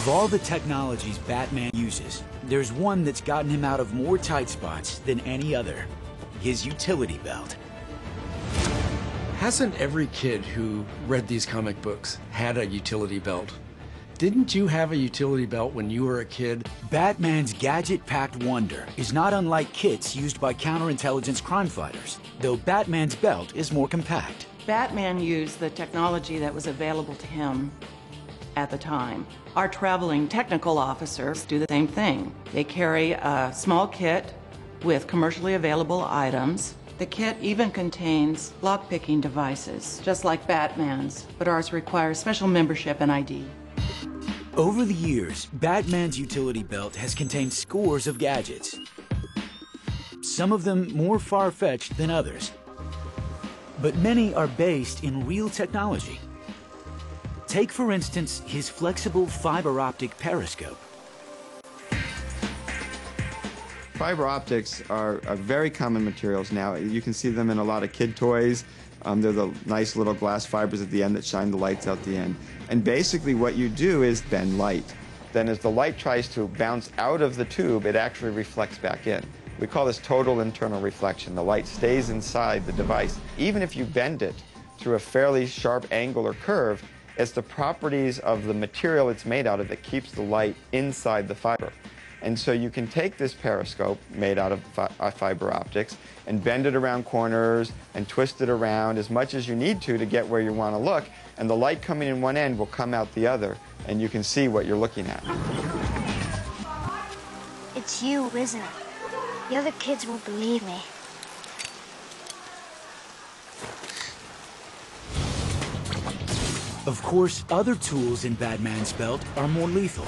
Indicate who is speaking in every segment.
Speaker 1: Of all the technologies Batman uses, there's one that's gotten him out of more tight spots than any other: his utility belt.
Speaker 2: Hasn't every kid who read these comic books had a utility belt? Didn't you have a utility belt when you were a kid?
Speaker 1: Batman's gadget-packed wonder is not unlike kits used by counterintelligence crime fighters, though Batman's belt is more compact.
Speaker 3: Batman used the technology that was available to him at the time. Our traveling technical officers do the same thing. They carry a small kit with commercially available items. The kit even contains lock-picking devices, just like Batman's, but ours requires special membership and ID.
Speaker 1: Over the years, Batman's utility belt has contained scores of gadgets, some of them more far-fetched than others. But many are based in real technology. Take, for instance, his flexible fiber optic periscope.
Speaker 4: Fiber optics are very common materials now. You can see them in a lot of kid toys. They're the nice little glass fibers at the end that shine the lights out the end. And basically what you do is bend light. Then as the light tries to bounce out of the tube, it actually reflects back in. We call this total internal reflection. The light stays inside the device. Even if you bend it through a fairly sharp angle or curve, it's the properties of the material it's made out of that keeps the light inside the fiber. And so you can take this periscope made out of fiber optics and bend it around corners and twist it around as much as you need to get where you want to look, and the light coming in one end will come out the other, and you can see what you're looking at.
Speaker 5: It's you, isn't it? The other kids won't believe me.
Speaker 1: Of course, other tools in Batman's belt are more lethal.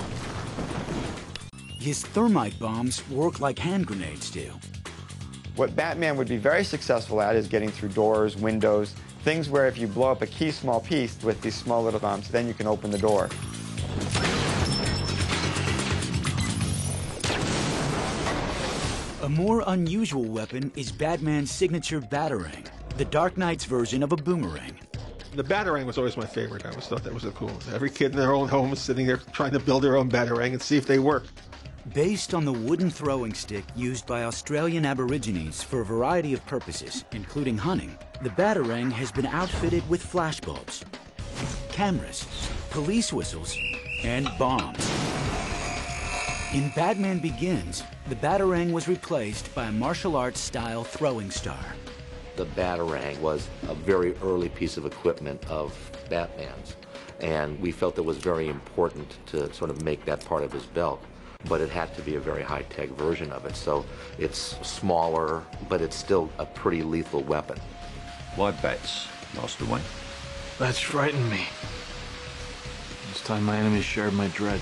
Speaker 1: His thermite bombs work like hand grenades do.
Speaker 4: What Batman would be very successful at is getting through doors, windows, things where if you blow up a key small piece with these small little bombs, then you can open the door.
Speaker 1: A more unusual weapon is Batman's signature Batarang, the Dark Knight's version of a boomerang.
Speaker 6: The Batarang was always my favorite. I always thought that was the coolest. Every kid in their own home is sitting there trying to build their own Batarang and see if they work.
Speaker 1: Based on the wooden throwing stick used by Australian Aborigines for a variety of purposes, including hunting, the Batarang has been outfitted with flashbulbs, cameras, police whistles, and bombs. In Batman Begins, the Batarang was replaced by a martial arts-style throwing star.
Speaker 7: The Batarang was a very early piece of equipment of Batman's, and we felt it was very important to sort of make that part of his belt. But it had to be a very high-tech version of it, so it's smaller, but it's still a pretty lethal weapon.
Speaker 8: Why bats, Master Wayne?
Speaker 9: Bats frighten me. It's time my enemies shared my dread.